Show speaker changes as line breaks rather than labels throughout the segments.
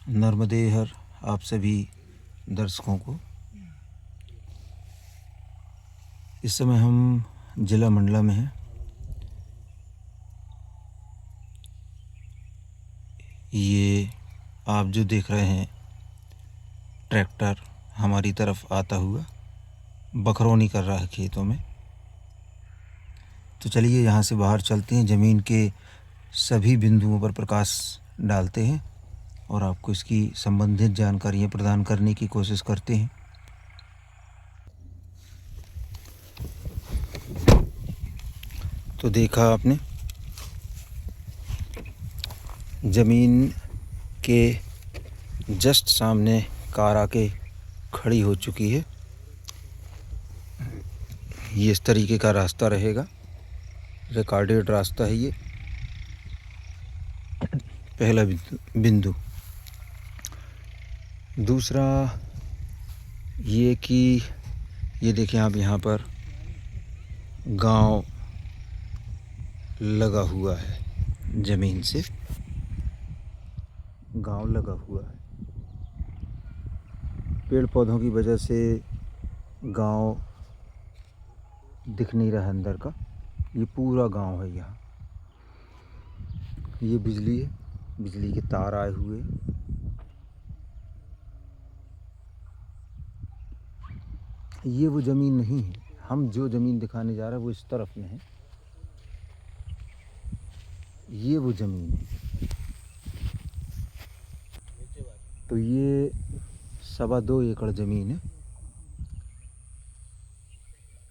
नर्मदे हर आप सभी दर्शकों को। इस समय हम जिला मंडला में हैं। ये आप जो देख रहे हैं ट्रैक्टर हमारी तरफ आता हुआ बखरौनी कर रहा है खेतों में। तो चलिए यहाँ से बाहर चलते हैं, ज़मीन के सभी बिंदुओं पर प्रकाश डालते हैं और आपको इसकी संबंधित जानकारियाँ प्रदान करने की कोशिश करते हैं। तो देखा आपने, ज़मीन के जस्ट सामने कार आके खड़ी हो चुकी है। ये इस तरीके का रास्ता रहेगा, रिकॉर्डेड रास्ता है ये। पहला बिंदु। दूसरा ये कि ये देखें आप, यहाँ पर गांव लगा हुआ है, ज़मीन से गांव लगा हुआ है। पेड़ पौधों की वजह से गांव दिख नहीं रहा अंदर का। ये पूरा गांव है यहाँ। ये बिजली है, बिजली के तार आए हुए हैं। ये वो ज़मीन नहीं है, हम जो ज़मीन दिखाने जा रहे हैं वो इस तरफ में है। ये वो ज़मीन है। तो ये 2.25 एकड़ ज़मीन है।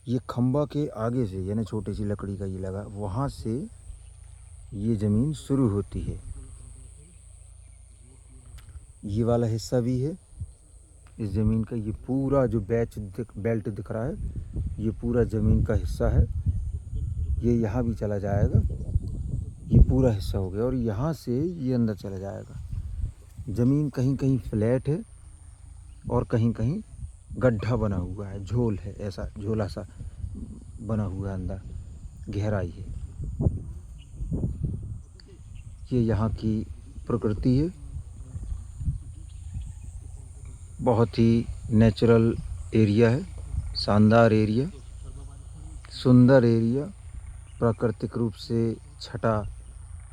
ये खंबा के आगे से, यानी छोटी सी लकड़ी का ये लगा, वहाँ से ये ज़मीन शुरू होती है। ये वाला हिस्सा भी है इस ज़मीन का। ये पूरा जो बेल्ट दिख रहा है, ये पूरा ज़मीन का हिस्सा है। ये यहाँ भी चला जाएगा, ये पूरा हिस्सा हो गया। और यहाँ से ये अंदर चला जाएगा। ज़मीन कहीं कहीं फ्लैट है और कहीं कहीं गड्ढा बना हुआ है, झोल है, ऐसा झोला सा बना हुआ है, अंदर गहराई है। ये यहाँ की प्रकृति है। बहुत ही नेचुरल एरिया है, शानदार एरिया, सुंदर एरिया। प्राकृतिक रूप से छटा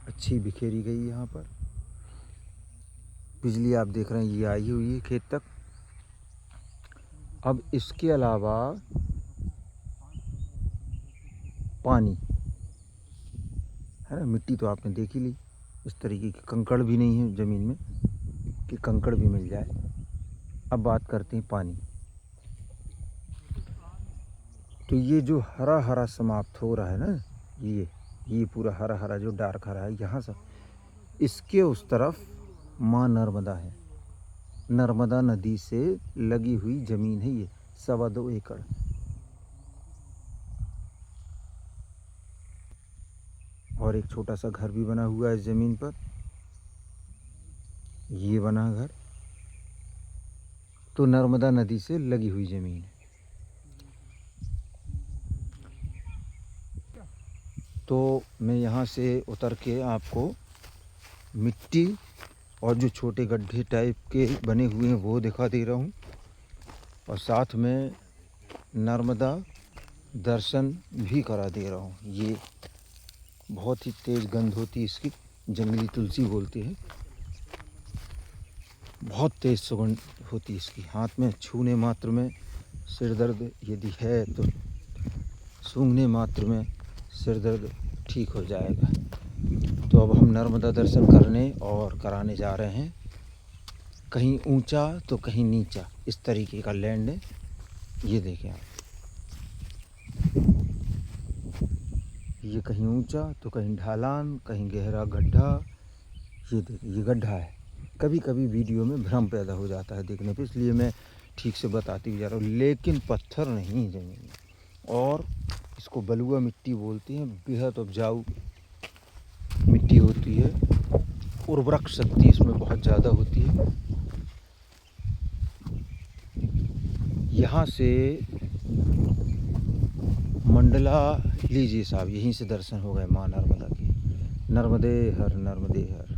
अच्छी बिखेरी गई यहाँ पर। बिजली आप देख रहे हैं ये आई हुई है खेत तक। अब इसके अलावा पानी है ना, मिट्टी तो आपने देख ही ली। इस तरीके के कंकड़ भी नहीं है ज़मीन में कि कंकड़ भी मिल जाए। अब बात करते हैं पानी। तो ये जो हरा हरा समाप्त हो रहा है ना, ये पूरा हरा हरा जो डार्क हरा है यहाँ से, इसके उस तरफ माँ नर्मदा है। नर्मदा नदी से लगी हुई ज़मीन है ये 2.25 एकड़। और एक छोटा सा घर भी बना हुआ है इस ज़मीन पर। ये बना घर। तो नर्मदा नदी से लगी हुई ज़मीन है। तो मैं यहाँ से उतर के आपको मिट्टी और जो छोटे गड्ढे टाइप के बने हुए हैं वो दिखा दे रहा हूँ, और साथ में नर्मदा दर्शन भी करा दे रहा हूँ। ये बहुत ही तेज़ गंध होती है इसकी, जंगली तुलसी बोलते हैं। बहुत तेज़ सुगंध होती है इसकी। हाथ में छूने मात्र में सिर दर्द यदि है तो सूंघने मात्र में सिर दर्द ठीक हो जाएगा। तो अब हम नर्मदा दर्शन करने और कराने जा रहे हैं। कहीं ऊंचा तो कहीं नीचा, इस तरीके का लैंड है। ये देखें आप, ये कहीं ऊंचा तो कहीं ढालान, कहीं गहरा गड्ढा। ये देखिए, ये गड्ढा है। कभी कभी वीडियो में भ्रम पैदा हो जाता है देखने पे, इसलिए मैं ठीक से बताती भी जा रहा हूँ। लेकिन पत्थर नहीं है ज़मीन में, और इसको बलुआ मिट्टी बोलते हैं। बेहद उपजाऊ मिट्टी होती है, उर्वरक शक्ति इसमें बहुत ज़्यादा होती है। यहाँ से मंडला लीजिए साहब, यहीं से दर्शन हो गए माँ नर्मदा के। नर्मदे हर, नर्मदे हर।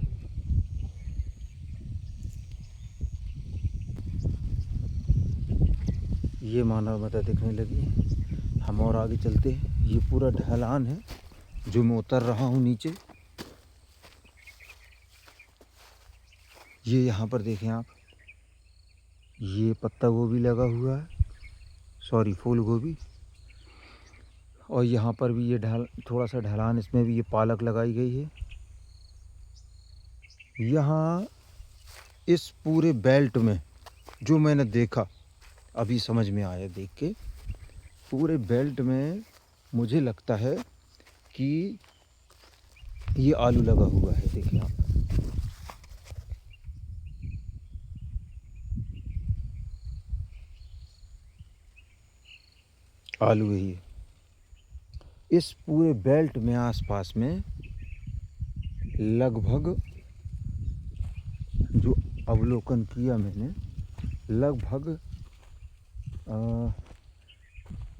ये माँ नर्मदा दिखने लगी है। हम और आगे चलते हैं। ये पूरा ढलान है जो मैं उतर रहा हूँ नीचे। ये यहाँ पर देखें आप, ये पत्ता गोभी लगा हुआ है, सॉरी फूल गोभी। और यहाँ पर भी ये थोड़ा सा ढलान, इसमें भी ये पालक लगाई गई है। यहाँ इस पूरे बेल्ट में जो मैंने देखा, अभी समझ में आया देख के, पूरे बेल्ट में मुझे लगता है कि ये आलू लगा हुआ है। देखिए आप, आलू ही है। इस पूरे बेल्ट में आसपास में लगभग, जो अवलोकन किया मैंने, लगभग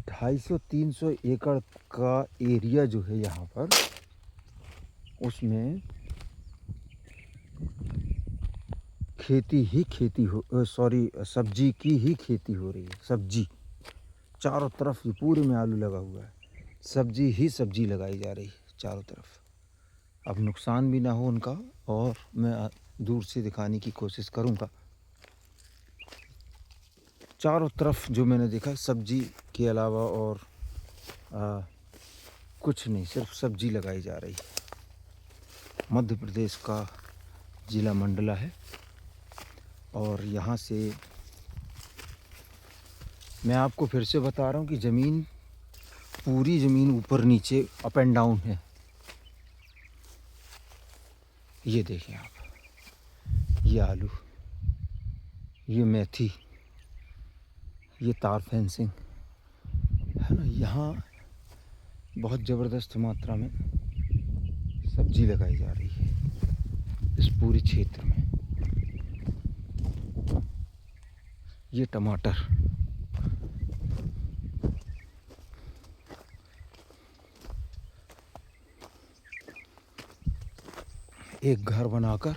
250-300 एकड़ का एरिया जो है यहाँ पर, उसमें खेती ही खेती हो, सॉरी सब्जी की ही खेती हो रही है। सब्जी चारों तरफ, ये पूरे में आलू लगा हुआ है, सब्जी ही सब्जी लगाई जा रही है चारों तरफ। अब नुकसान भी ना हो उनका, और मैं दूर से दिखाने की कोशिश करूँगा। चारों तरफ जो मैंने देखा, सब्जी के अलावा और कुछ नहीं, सिर्फ सब्जी लगाई जा रही है। मध्य प्रदेश का ज़िला मंडला है, और यहाँ से मैं आपको फिर से बता रहा हूँ कि ज़मीन, पूरी ज़मीन ऊपर नीचे अप एंड डाउन है। ये देखें आप, ये आलू, ये मेथी, ये तार फेंसिंग है ना। यहाँ बहुत ज़बरदस्त मात्रा में सब्जी लगाई जा रही है इस पूरे क्षेत्र में। ये टमाटर, एक घर बनाकर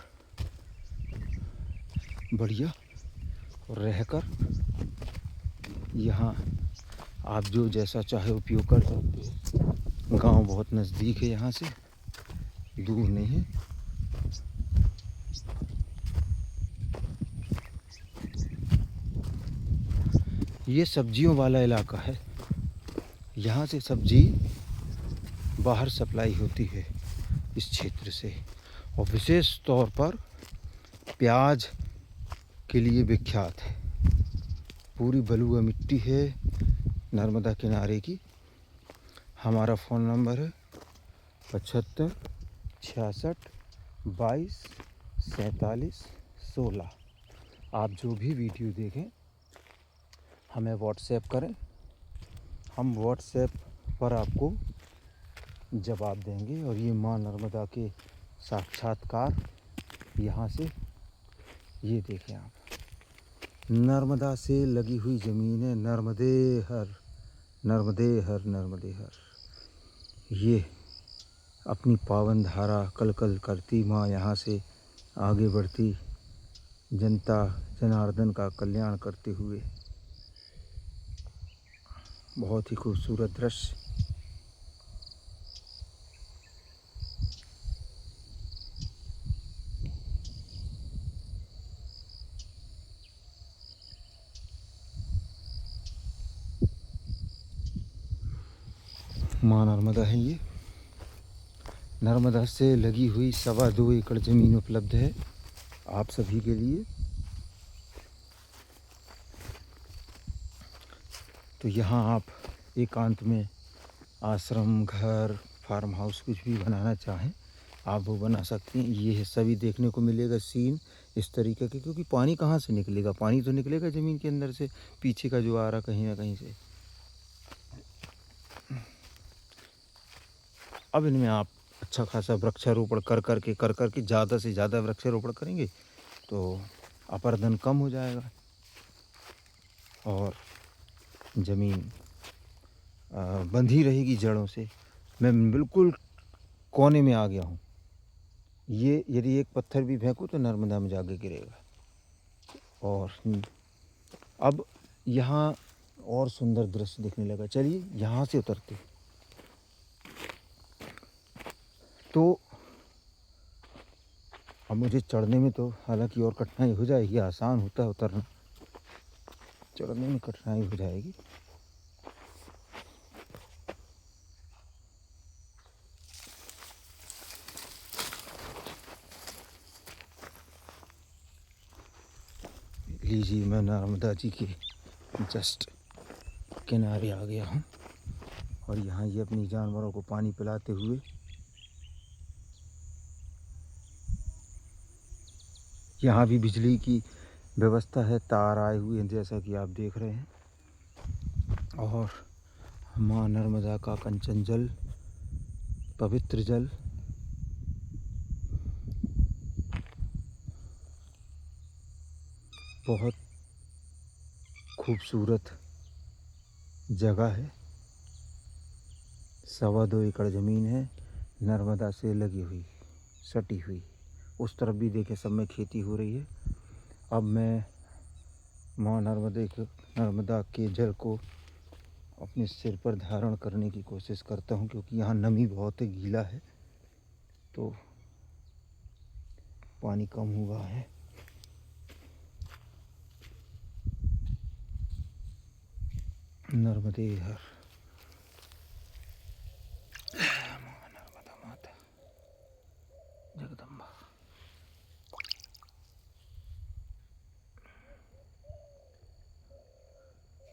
बढ़िया रहकर यहाँ आप जो जैसा चाहे उपयोग कर सकते हैं। गांव बहुत नज़दीक है, यहाँ से दूर नहीं है। ये सब्जियों वाला इलाका है, यहाँ से सब्जी बाहर सप्लाई होती है इस क्षेत्र से, और विशेष तौर पर प्याज के लिए विख्यात है। पूरी बलुआ मिट्टी है नर्मदा किनारे की। हमारा फ़ोन नंबर है 75 66 22 47 16। आप जो भी वीडियो देखें हमें व्हाट्सएप करें, हम व्हाट्सएप पर आपको जवाब देंगे। और ये माँ नर्मदा के साक्षात्कार यहाँ से, ये देखें आप, नर्मदा से लगी हुई ज़मीन है। नर्मदे हर, नर्मदे हर, नर्मदे हर। ये अपनी पावन धारा कल कल करती माँ यहाँ से आगे बढ़ती, जनता जनार्दन का कल्याण करते हुए। बहुत ही खूबसूरत दृश्य। माँ नर्मदा है ये। नर्मदा से लगी हुई 2.25 एकड़ ज़मीन उपलब्ध है आप सभी के लिए। तो यहाँ आप एकांत में आश्रम, घर, फार्म हाउस कुछ भी बनाना चाहें आप वो बना सकते हैं। ये हिस्सा भी देखने को मिलेगा सीन इस तरीके के, क्योंकि पानी कहाँ से निकलेगा, पानी तो निकलेगा ज़मीन के अंदर से, पीछे का जो आ रहा कहीं ना कहीं से। अब इनमें आप अच्छा खासा वृक्षारोपण कर करके ज़्यादा से ज़्यादा वृक्षारोपण करेंगे तो अपर्दन कम हो जाएगा और ज़मीन बंधी रहेगी जड़ों से। मैं बिल्कुल कोने में आ गया हूँ। ये यदि एक पत्थर भी फेंकूँ तो नर्मदा में जाके गिरेगा। और अब यहाँ और सुंदर दृश्य दिखने लगा। चलिए यहाँ से उतरते। तो अब मुझे चढ़ने में तो हालांकि और कठिनाई हो जाएगी, आसान होता है उतरना, चढ़ने में कठिनाई हो जाएगी। लीजिए, मैं नर्मदा जी के जस्ट किनारे आ गया हूँ और यहाँ ये अपनी जानवरों को पानी पिलाते हुए यहाँ भी बिजली की व्यवस्था है, तार आए हुए हैं जैसा कि आप देख रहे हैं। और माँ नर्मदा का कंचन जल, पवित्र जल, बहुत खूबसूरत जगह है। 2.25 एकड़ ज़मीन है नर्मदा से लगी हुई, सटी हुई। उस तरफ भी देखे सब में खेती हो रही है। अब मैं माँ नर्मदा के जल को अपने सिर पर धारण करने की कोशिश करता हूँ, क्योंकि यहाँ नमी बहुत है, गीला है, तो पानी कम हुआ है। नर्मदे हर, माँ नर्मदा माता जगदम्बा।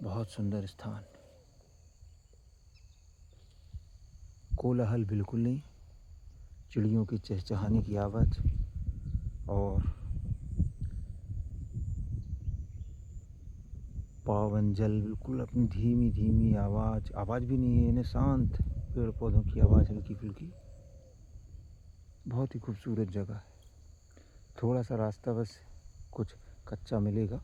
बहुत सुंदर स्थान, कोलाहल बिल्कुल नहीं, चिड़ियों की चहचहाने की आवाज़ और पावन जल बिल्कुल अपनी धीमी धीमी आवाज़ भी नहीं है, इन्हें शांत पेड़ पौधों की आवाज़ हल्की फुल्की। बहुत ही खूबसूरत जगह है। थोड़ा सा रास्ता बस कुछ कच्चा मिलेगा।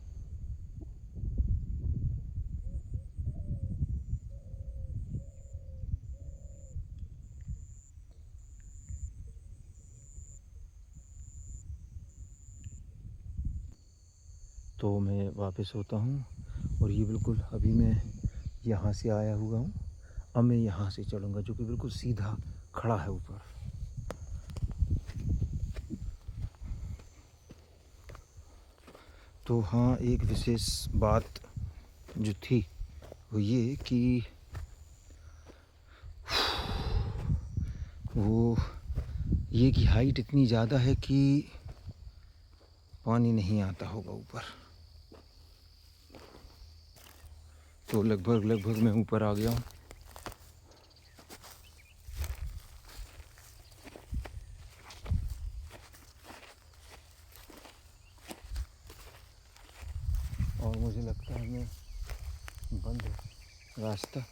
तो मैं वापस होता हूँ और ये बिल्कुल अभी मैं यहाँ से आया हुआ हूँ। अब मैं यहाँ से चढ़ूँगा, जो कि बिल्कुल सीधा खड़ा है ऊपर। तो हाँ, एक विशेष बात जो थी वो ये कि ये की हाइट इतनी ज़्यादा है कि पानी नहीं आता होगा ऊपर। तो लगभग मैं ऊपर आ गया हूँ। और मुझे लगता है मैं बंद है रास्ता।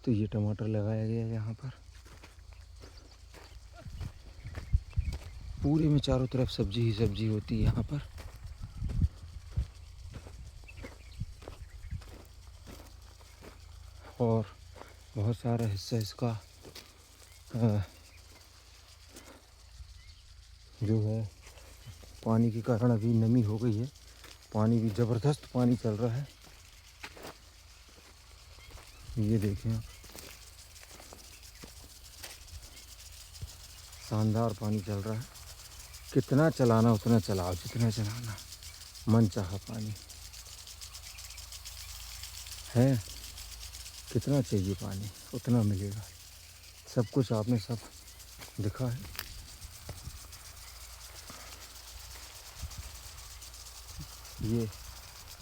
तो ये टमाटर लगाया गया है यहाँ पर, पूरे में चारों तरफ सब्जी ही सब्जी होती है यहाँ पर। और बहुत सारा हिस्सा इसका जो है पानी के कारण अभी नमी हो गई है, पानी भी ज़बरदस्त पानी चल रहा है। ये देखें आप, शानदार पानी चल रहा है। कितना चलाना उतना चलाओ, जितना चलाना, मन चाहा पानी है। कितना चाहिए पानी उतना मिलेगा। सब कुछ आपने सब देखा है। ये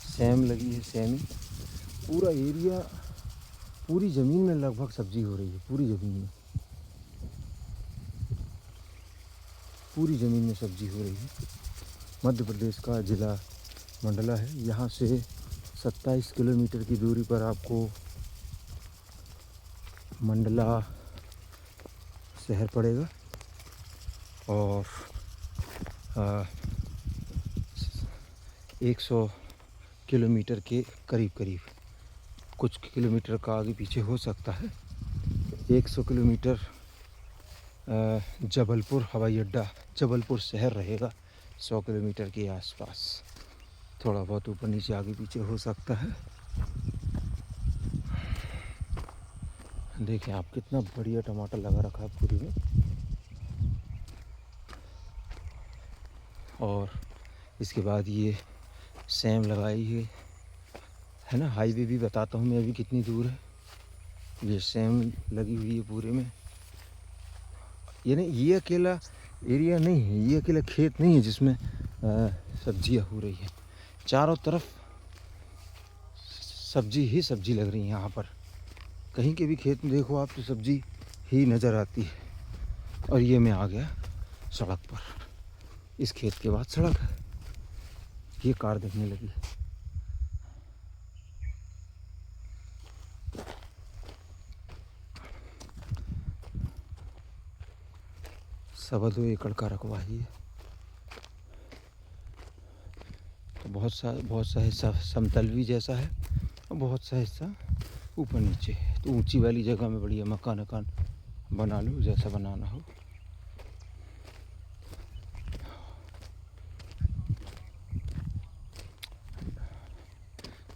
सेम लगी है, सेमी पूरा एरिया, पूरी ज़मीन में लगभग सब्जी हो रही है। पूरी ज़मीन में सब्जी हो रही है। मध्य प्रदेश का ज़िला मंडला है। यहाँ से 27 किलोमीटर की दूरी पर आपको मंडला शहर पड़ेगा और 100 किलोमीटर के करीब, कुछ किलोमीटर का आगे पीछे हो सकता है। 100 किलोमीटर जबलपुर हवाई अड्डा, जबलपुर शहर रहेगा 100 किलोमीटर के आसपास। थोड़ा बहुत ऊपर नीचे आगे पीछे हो सकता है। देखें आप कितना बढ़िया टमाटर लगा रखा है पूरी में। और इसके बाद ये सेम लगाई है ना। हाईवे भी बताता हूँ मैं अभी कितनी दूर है। ये सेम लगी हुई है पूरे में। यानी ये अकेला एरिया नहीं है, ये अकेला खेत नहीं है जिसमें सब्जियां हो रही है। चारों तरफ सब्जी ही सब्जी लग रही है। यहाँ पर कहीं के भी खेत में देखो आप तो सब्जी ही नज़र आती है। और ये मैं आ गया सड़क पर। इस खेत के बाद सड़क है। ये कार दिखने लगी। सवा 2 एकड़ का रकबा ही है। तो बहुत सा हिस्सा समतल भी जैसा है और बहुत सा हिस्सा ऊपर नीचे है। तो ऊंची वाली जगह में बढ़िया मकान बना लो जैसा बनाना हो।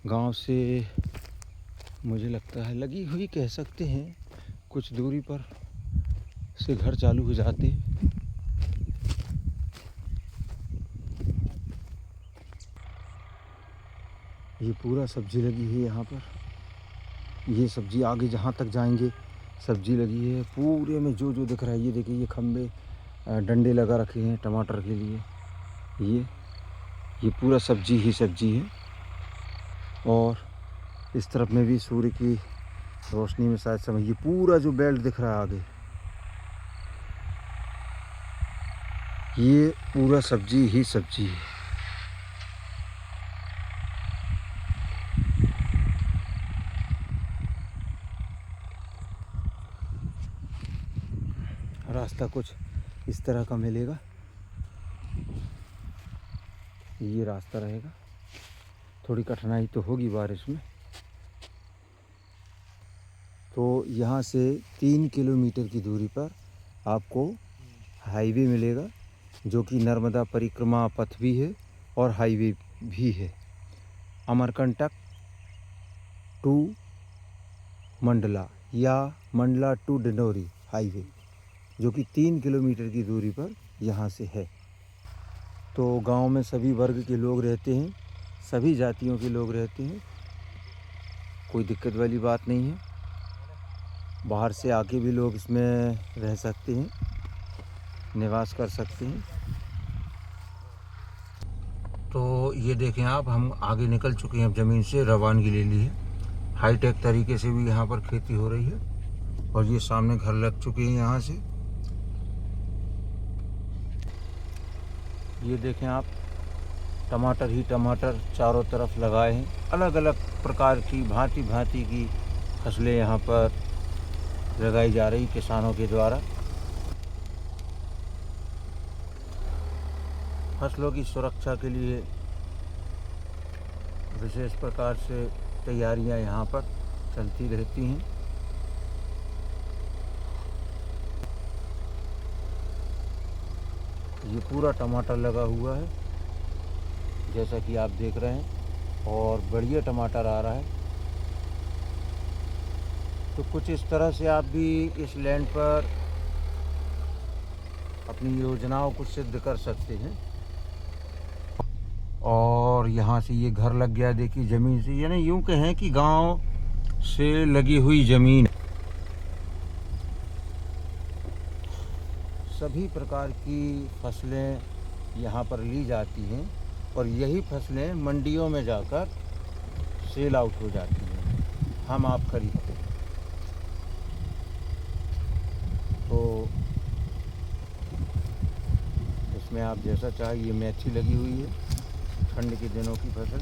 गांव से मुझे लगता है लगी हुई कह सकते हैं, कुछ दूरी पर से घर चालू हो जाते हैं। ये पूरा सब्जी लगी है यहाँ पर। ये सब्जी आगे जहाँ तक जाएंगे सब्जी लगी है पूरे में। जो जो दिख रहा है ये देखिए, ये खम्बे डंडे लगा रखे हैं टमाटर के लिए। ये पूरा सब्जी ही सब्जी है। और इस तरफ में भी सूर्य की रोशनी में शायद समझ, ये पूरा जो बेल्ट दिख रहा है आगे, ये पूरा सब्जी ही सब्जी है। रास्ता कुछ इस तरह का मिलेगा। ये रास्ता रहेगा। थोड़ी कठिनाई तो होगी बारिश में। तो यहाँ से 3 किलोमीटर की दूरी पर आपको हाईवे मिलेगा, जो कि नर्मदा परिक्रमा पथ भी है और हाईवे भी है। अमरकंटक टू मंडला या मंडला टू डिंडोरी हाईवे, जो कि 3 किलोमीटर की दूरी पर यहाँ से है। तो गांव में सभी वर्ग के लोग रहते हैं, सभी जातियों के लोग रहते हैं। कोई दिक्कत वाली बात नहीं है। बाहर से आके भी लोग इसमें रह सकते हैं, निवास कर सकते हैं। तो ये देखें आप, हम आगे निकल चुके हैं अब ज़मीन से, रवानगी ले ली है। हाईटेक तरीके से भी यहाँ पर खेती हो रही है। और ये सामने घर लग चुके हैं यहाँ से। ये देखें आप, टमाटर ही टमाटर चारों तरफ लगाए हैं। अलग अलग प्रकार की भांति भांति की फसलें यहाँ पर लगाई जा रही किसानों के द्वारा। फसलों की सुरक्षा के लिए विशेष प्रकार से तैयारियां यहाँ पर चलती रहती हैं। ये पूरा टमाटर लगा हुआ है जैसा कि आप देख रहे हैं, और बढ़िया टमाटर आ रहा है। तो कुछ इस तरह से आप भी इस लैंड पर अपनी योजनाओं को सिद्ध कर सकते हैं। और यहाँ से ये घर लग गया, देखिए ज़मीन से, यानी यूँ कहें कि गांव से लगी हुई ज़मीन। सभी प्रकार की फसलें यहाँ पर ली जाती हैं और यही फसलें मंडियों में जाकर सेल आउट हो जाती हैं, हम आप खरीदते हैं। तो इसमें आप जैसा चाहे, ये मेथी लगी हुई है, ठंड के दिनों की फसल।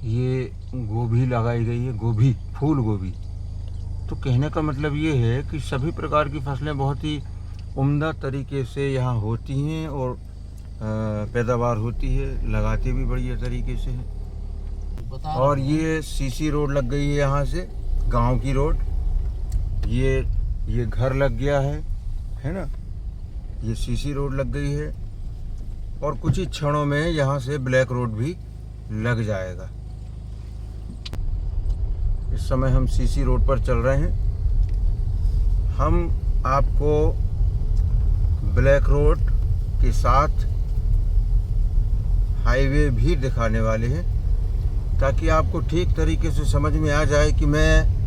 ये गोभी लगाई गई है, गोभी, फूल गोभी। तो कहने का मतलब ये है कि सभी प्रकार की फसलें बहुत ही उम्दा तरीके से यहाँ होती हैं और पैदावार होती है, लगाते भी बढ़िया तरीके से हैं। और ये सीसी रोड लग गई है यहाँ से, गांव की रोड। ये घर लग गया है ना। ये सीसी रोड लग गई है और कुछ ही क्षणों में यहाँ से ब्लैक रोड भी लग जाएगा। इस समय हम सीसी रोड पर चल रहे हैं। हम आपको ब्लैक रोड के साथ हाईवे भी दिखाने वाले हैं, ताकि आपको ठीक तरीके से समझ में आ जाए कि मैं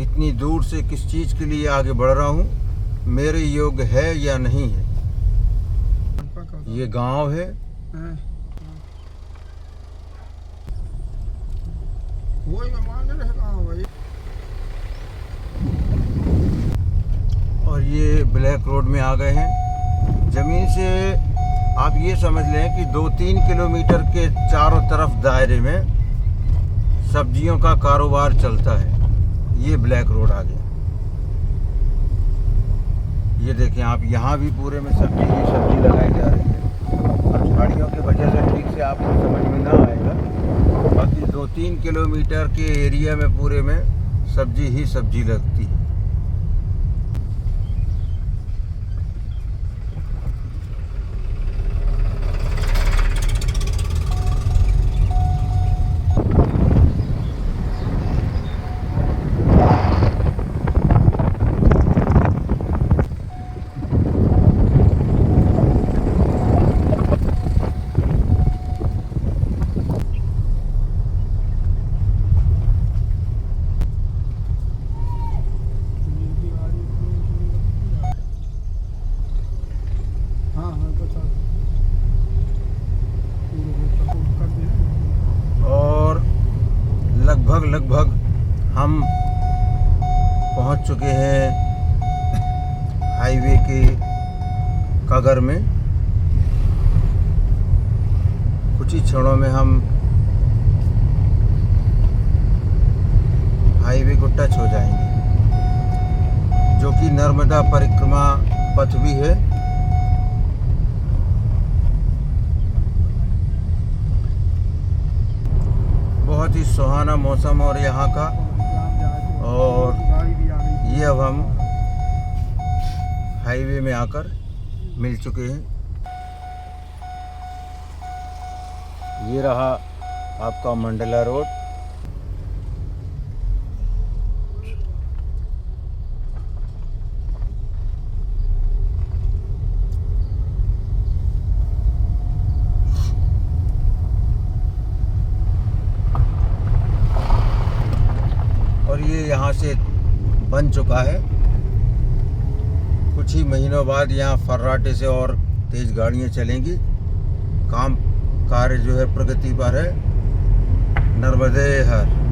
इतनी दूर से किस चीज़ के लिए आगे बढ़ रहा हूँ, मेरे योग्य है या नहीं है। ये गांव है। और ये ब्लैक रोड में आ गए हैं। ज़मीन से आप ये समझ लें कि 2-3 किलोमीटर के चारों तरफ दायरे में सब्जियों का कारोबार चलता है। ये ब्लैक रोड आ गया। ये देखें आप, यहाँ भी पूरे में सब्जी ही सब्जी लगाई जा रही है। और झाड़ियों की वजह से ठीक से आपको समझ में ना आएगा, बाकी 2-3 किलोमीटर के एरिया में पूरे में सब्जी ही सब्जी लगती है। और लगभग हम पहुंच चुके हैं हाईवे के कगर में। कुछ ही क्षणों में हम हाईवे को टच हो जाएंगे, जो कि नर्मदा परिक्रमा पथ भी है। बहुत ही सुहाना मौसम और यहाँ का। और ये अब हम हाईवे में आकर मिल चुके हैं। ये रहा आपका मंडला रोड। और ये यहाँ से बन चुका है। कुछ ही महीनों बाद यहाँ फर्राटे से और तेज़ गाड़ियाँ चलेंगी। काम कार्य जो है प्रगति पर है। नर्मदे हर।